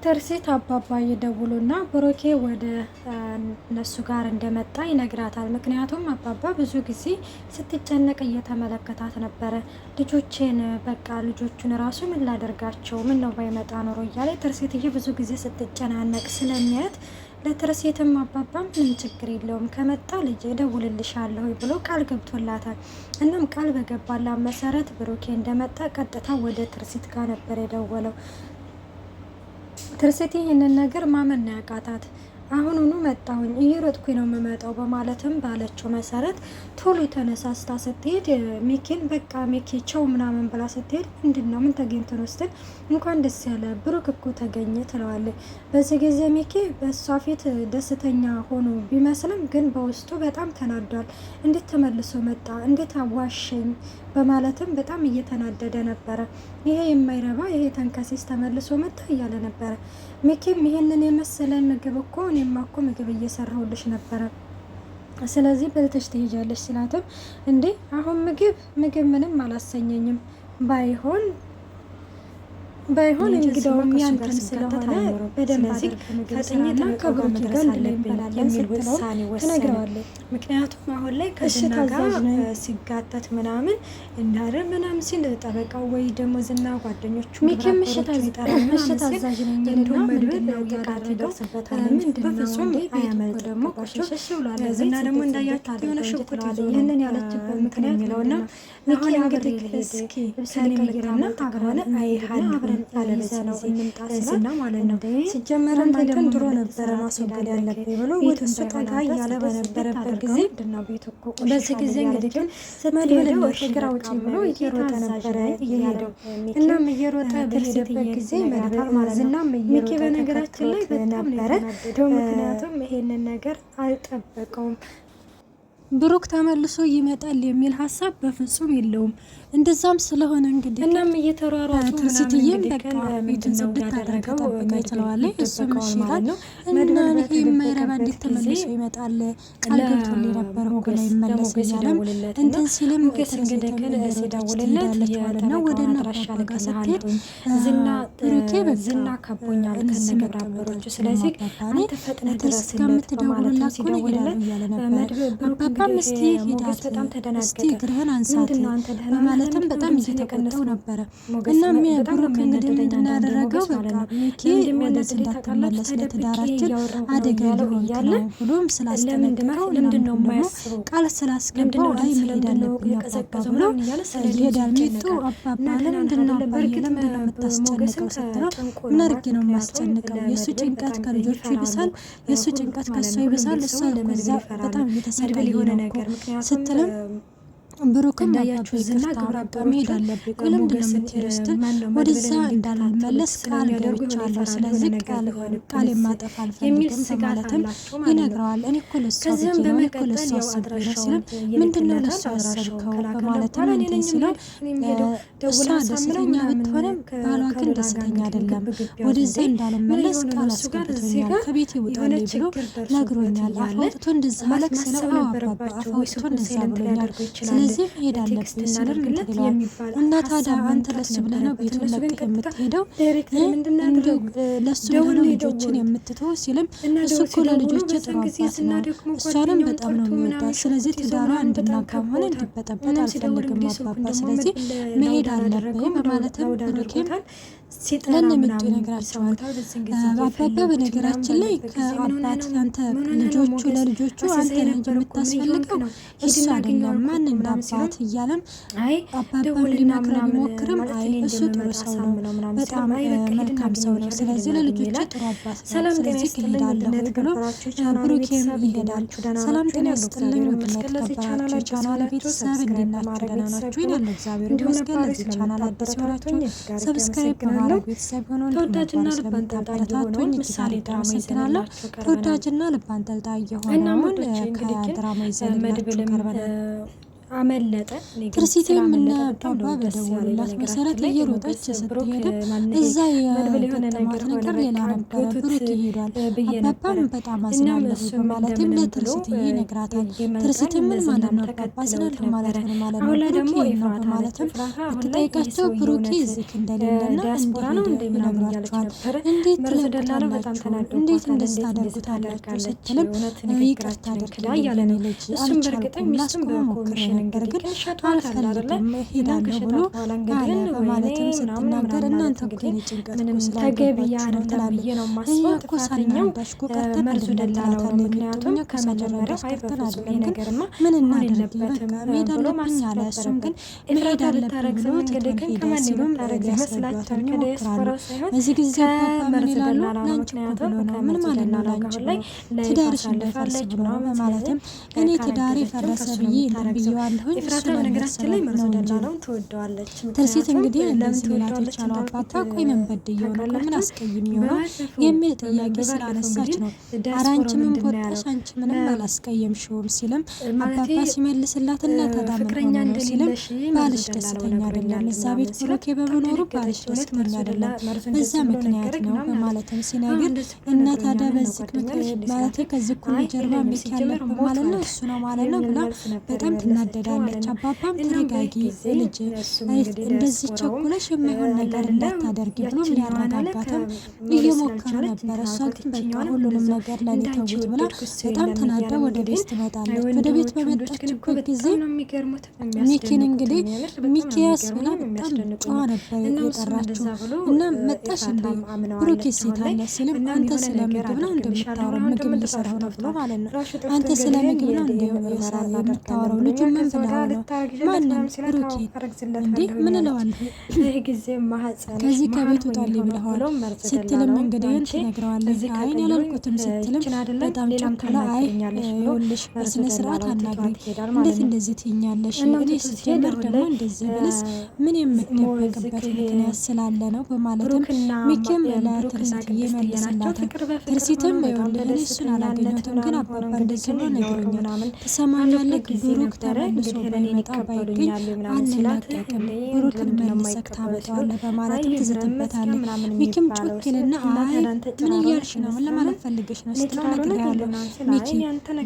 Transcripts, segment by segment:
ትርሲት አባባ እየደውሉና ብሩኬ ወደ እነሱ ጋር እንደመጣ ይነግራታል። ምክንያቱም አባባ ብዙ ጊዜ ስትጨነቅ እየተመለከታት ነበረ። ልጆቼን በቃ ልጆቹን ራሱ ምን ላደርጋቸው፣ ምን ነው ባይመጣ ኖሮ እያለ ትርሲትዬ ብዙ ጊዜ ስትጨናነቅ ስለሚያት ለትርሲትም አባባ ምንም ችግር የለውም ከመጣ ልጅ እደውልልሻለሁ ብሎ ቃል ገብቶላታል። እናም ቃል በገባላት መሰረት ብሩኬ እንደመጣ ቀጥታ ወደ ትርሲት ጋር ነበር የደወለው። ትርሲት ይህንን ነገር ማመን ያቃታት። አሁኑኑ መጣሁኝ እየሮጥኩኝ ነው የምመጣው በማለትም ባለችው መሰረት ቶሎ ተነሳስታ ስትሄድ ሚኪን በቃ ሚኪ ቸው ምናምን ብላ ስትሄድ ምንድን ነው ምን ተገኝቶ ነው ስትል እንኳን ደስ ያለ ብሩክ እኮ ተገኘ ትለዋለች። በዚህ ጊዜ ሚኪ በእሷ ፊት ደስተኛ ሆኖ ቢመስልም ግን በውስጡ በጣም ተናዷል። እንዴት ተመልሶ መጣ፣ እንዴት አዋሸኝ በማለትም በጣም እየተናደደ ነበረ። ይሄ የማይረባ ይሄ ተንከሲስ ተመልሶ መጣ እያለ ነበረ። ሚኪም ይሄንን የመሰለ ምግብ እኮ እኔማ እኮ ምግብ እየሰራሁልሽ ነበረ፣ ስለዚህ በልተሽ ትሄጃለሽ ስላትም እንዴ አሁን ምግብ ምንም አላሰኘኝም፣ ባይሆን እንግዲያውም ያንተን ስለሆነ በደንብ ፈጥኝና ከብሩክ ጋር እንበላለን ስትለው ትነግረዋለች። ምክንያቱም አሁን ላይ ከዝና ጋር ሲጋተት ምናምን እንዳረ ምናምን ሲል ጠበቃው ወይ ደግሞ ዝና ጓደኞቹ ሚኪም ምሽት አዛዥ ነኝ እንዲሁም መድብል ነው የቃት ይደርስበታል። በፍጹም አያመልጥ ደግሞ ቆሸሽ ብሏል። ዝና ደግሞ እንዳያችሁ የሆነ ሽኩት ይህንን ያለችበት ምክንያት የሚለውና አሁን እንግዲህ እስኪ ልብሰን ቀይርና ከሆነ አይሃል አለበለዚያ ዝና ማለት ነው ሲጀመር እንትን ድሮ ነበረ ማስወገድ ያለብኝ ብሎ ወደ እሱ ጠጋ እያለ በነበረበት ጊዜ በዚህ ጊዜ እንግዲህ መድብል ግራ ውጪ ብሎ እየሮጠ ነበረ እየሄደው። እናም እየሮጠ በሄደበት ጊዜ መድብል ማለት ነው ሚኪ በነገራችን ላይ በጣም ነበረ ምክንያቱም ይሄንን ነገር አልጠበቀውም። ብሩክ ተመልሶ ይመጣል የሚል ሀሳብ በፍጹም የለውም። እንደዛም ስለሆነ እንግዲህ እናም እየተሯሯጡ ትርሲትዬም በቃ ቤቱን ጽድት አድርገው ጠብቀኝ ትለዋለች። እሱም እሺ ይላል እና ይሄ የማይረባ እንዴት ተመልሶ ይመጣል ቃል ገብቶልኝ ነበር ሞገ ላይ ይመለስ እያለም እንትን ሲልም ትርሲትም ሲደውልለት ማለት ነው ወደ እናራሻ ጋር ስትሄድ ዝና ከቦኛል ከነግብረ አበሮቹ ስለዚህ አንተ ፈጥነህ ድረስ እስከምትደውልላት ይደውልለት እያለ ነበር። አባባም እስቲ ሂዳት በጣም ተደናገጠ። እስቲ እግርህን አንሳት በማለትም በጣም እየተቆጣው ነበረ። እናም ብሩክ እንግዲህ ምንድን ያደረገው በቃ ሚኪ ወደዚህ እንዳትመለስ ለትዳራችን አደጋ ሊሆን ነው ብሎም ስላስጠነቀቀው ለምንድነው የማያስበው ቃል ስላስገባው አይ መሄድ አለብኝ አባባ ብሎ ይሄዳል። ሚጡ አባባ ለምንድነው አባዬ ለምንድነው የምታስጨንቀው ስትለው ምን አድርጌ ነው የማስጨንቀው የእሱ ጭንቀት ከልጆቹ ይብሳል፣ የእሱ ጭንቀት ከእሷ ይብሳል፣ እሷ ለመዛ በጣም እየተሰቃየ ነው ስትልም ብሩክም እንዳያችሁ ዝና ግብራባ መሄድ አለብኝ ለምንድነው የምትሄደው ስትል ወደዛ እንዳልመለስ ቃል ገብቻለሁ፣ ስለዚህ ቃል የማጠፋ አልፈልግም በማለትም ይነግረዋል። እኔ እኮ ለእሱ አስቤ ነው ሲልም ምንድነው ለእሱ ያሰብከው በማለትም እንትን ሲለው እሷ ደስተኛ ብትሆንም ባሏ ግን ደስተኛ አይደለም፣ ወደዛ እንዳልመለስ ቃል አስገብቶኛል፣ ከቤት ይውጣልኝ ብሎ ነግሮኛል። አፋውጥቶ እንደዛ አለክ ስለው አባባ አፋውጥቶ እንደዛ ብሎኛል፣ ስለዚህ መሄድ አለብኝ ሲልም እንትግለዋል። እና ታዲያ አንተ ለሱ ብለህ ነው ቤቱን ለቅቅ የምትሄደው ለሱ ብለህ ነው ልጆችን የምትተው ሲልም እሱ እኮ ለልጆች ጥሩ አባት ነው፣ እሷንም በጣም ነው የሚወዳት፣ ስለዚህ ትዳሯ እንድናጋም ሆነ እንዲበጠበጥ አልፈልግም አባባ፣ ስለዚህ መሄድ አለብኝ በማለትም ብሩኬም ለነሚጡ ይነግራቸዋል። አባባ በነገራችን ላይ ከአባት አንተ ለልጆቹ አንተ ነህ የምታስፈልገው እሱ አይደለም ማን እንዳባት እያለም አባባን ሊመክር ቢሞክርም አይ እሱ ጥሩ ሰው ነው፣ በጣም መልካም ሰው ነው፣ ስለዚህ ለልጆቹ ጥሩ አባት ነው፣ ስለዚህ እሄዳለሁ ብሎ ብሩኬም ይሄዳል። ሰላም ጤና ይስጥልኝ ውድና የተከበራችሁ ቻናል ቤተሰብ እንዴት ናችሁ? ደህና ናችሁ? ይላል እግዚአብሔር ይመስገን። ለዚህ ቻናል አዲስ ሆናችሁ ሰብስክራይብ በማድረግ ቤተሰብ ሆኖ ተወዳጅና ልብ አንጠልጣይ ምሳሌ ድራማ ይዘናል። ተወዳጅና ልብ አንጠልጣይ የሆነውን ከድራማ ይዘንላችሁ ቀርበናል። አመለጠ። ትርሲትም እና አባባ በደወሉላት መሰረት እየሮጠች ስትሄድ እዛ የገጠማት ነገር ሌላ ነበረ። ብሩክ ይሄዳል። አባባም በጣም አዝናለሁ በማለትም ለትርሲትዬ ይነግራታል። ትርሲትም ምን ማለት ነው አባባ አዝናለሁ ማለት ነው ማለት ነው ብሩክ ነው በማለትም ብትጠይቃቸው ብሩክ እዚህ እንደሌለና እንደሄደ ይነግራቸዋል። እንዴት ትለቁታላችሁ? እንዴት እንደዚህ ታደርጉታላችሁ? ስትልም ይቅርታ አድርግልኝ ልጅ አልቻልኩም ላስቆም ሞክሬ ነበር ግን አልፈልግም ሄዳለሁ ብሎ አለ በማለትም ስትናገር እናንተ እኮ የኔ ጭንቀት እኮ ስላገባችሁ ትላለች። እኛ እኮ ሳናዳሽ እኮ ቀርተን ትላታለች። ምክንያቱም ከመጀመሪያው ቀርተን አይደለም ግን ምን እናድርግ በቃ መሄድ አለብኝ አለ። እሱም ግን መሄድ አለብኝ ብሎ ትቶን ሄደ ሲሉም ሊያስረዷትም ይሞክራሉ። በዚህ ጊዜ አባባ ምን ይላሉ? ላንቺ እኮ ብሎ ነው ምን ማለት ነው ላንቺ ብሎ ትዳርሽ እንዳይፈርስ ብሎ ነው በማለትም እኔ ትዳሬ ፈረሰ ብዬ ብዬዋለሁኝ እሱ በነገራችን ላይ መርዘደላላውን ትወደዋለች። ትርሲት እንግዲህ እንደዚህ ሌላት የቻለው አባባ ቆይ ምን በድየው ነው ምን አስቀይም የሆነው የሚል ጥያቄ ስላነሳች ነው። ኧረ አንቺ ምን ቦታሽ አንቺ ምንም አላስቀየምሽውም ሲልም አባባ ሲመልስላት እና ተዳምረኛ ሲልም ባልሽ ደስተኛ አይደለም እዛ ቤት ብሩኬ በመኖሩ ባልሽ ደስተኛ አይደለም በዛ ምክንያት ነው በማለትም ሲነግር እና ታዲያ በዚህ ማለት ከዚህ ሁሉ ጀርባ ሚክ ያለበት ማለት ነው እሱ ነው ማለት ነው ብላ በጣም ትናደዳለች። አባባም ተረጋጊ ልጅ እንደዚህ ቸኩለሽ የማይሆን ነገር እንዳታደርጊ ብሎ ሊያረጋጋትም እየሞከረ ነበረ። እሷ ግን በቃ ሁሉንም ነገር ለኔ ተውት ብላ በጣም ተናዳ ወደ ቤት ትመጣለች። ወደ ቤት በመጣችበት ጊዜ ሚኪን እንግዲህ ሚኪያስ ብላ በጣም ጨዋ ነበር የጠራችው እና መጣሽ እንዴ ብሩኬ ሴት አለ ሲልም አንተ ስለ ምግብ ነው እንደምታወራው ምግብ ልሰራው ነው ብሎ ማለት ነው። አንተ ስለ ምግብ ነው እንደምታወራው ልጁ ምን ብለው ነው ማንም ብሩኬ እንዴ ምን እለዋለሁ ከዚህ ከቤት ውጣልኝ ብለዋል ስትልም እንግዲህ ትነግረዋለች። አይን ያላልኩትም ስትልም በጣም ጨክላ አይ ይኸውልሽ በስነ ስርዓት አናግሪኝ እንዴት እንደዚህ ትይኛለሽ? እኔ ስትጀምር ደግሞ እንደዚህ ብለስ ምን የምትደበቅበት ምክንያት ስላለ ነው በማለትም ሚኪም ለትርሲትዬ መልስላታል። ትርሲትም ይኸውልህ እኔ እሱን አላገኘሁትም ግን አባባ እንደዚህ ብሎ ነግሮኛል ትሰማኛለህ ብሩክ ተመልሶ ባይመጣ ባይገኝ አንላቀቅም ብሩክን መልሰክ ታመጣዋለህ በማለትም ትዝትበታለች። ሚኪም ጮክልና አይ ምን እያልሽ ነው ምን ለማለት ፈልገሽ ነው ስትለው ነግሬሃለሁ ሚኪ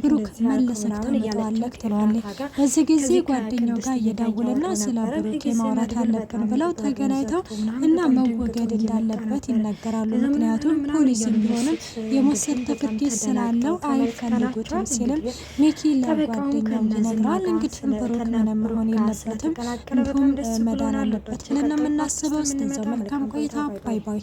ብሩክ መልሰክ ታመጣዋለህ ትለዋለች። በዚህ ጊዜ ጓደኛው ጋር እየደወለና ስለ ብሩክ ማውራት አለብን ብለው ተገናኝተው እና መወገድ እንዳለበት ይነገራሉ። ምክንያቱም ፖሊስም ቢሆንም የሞት ሰርተፍኬት ስላለው አይፈልጉትም ሲልም ሚኪ ለጓደኛው ይነግራል። እንግዲህ ብሩክ ምንም መሆን የለበትም እንዲሁም መዳን አለበት ብለን ነው የምናስበው። እስከዛው መልካም ቆይታ ባይ ባይ።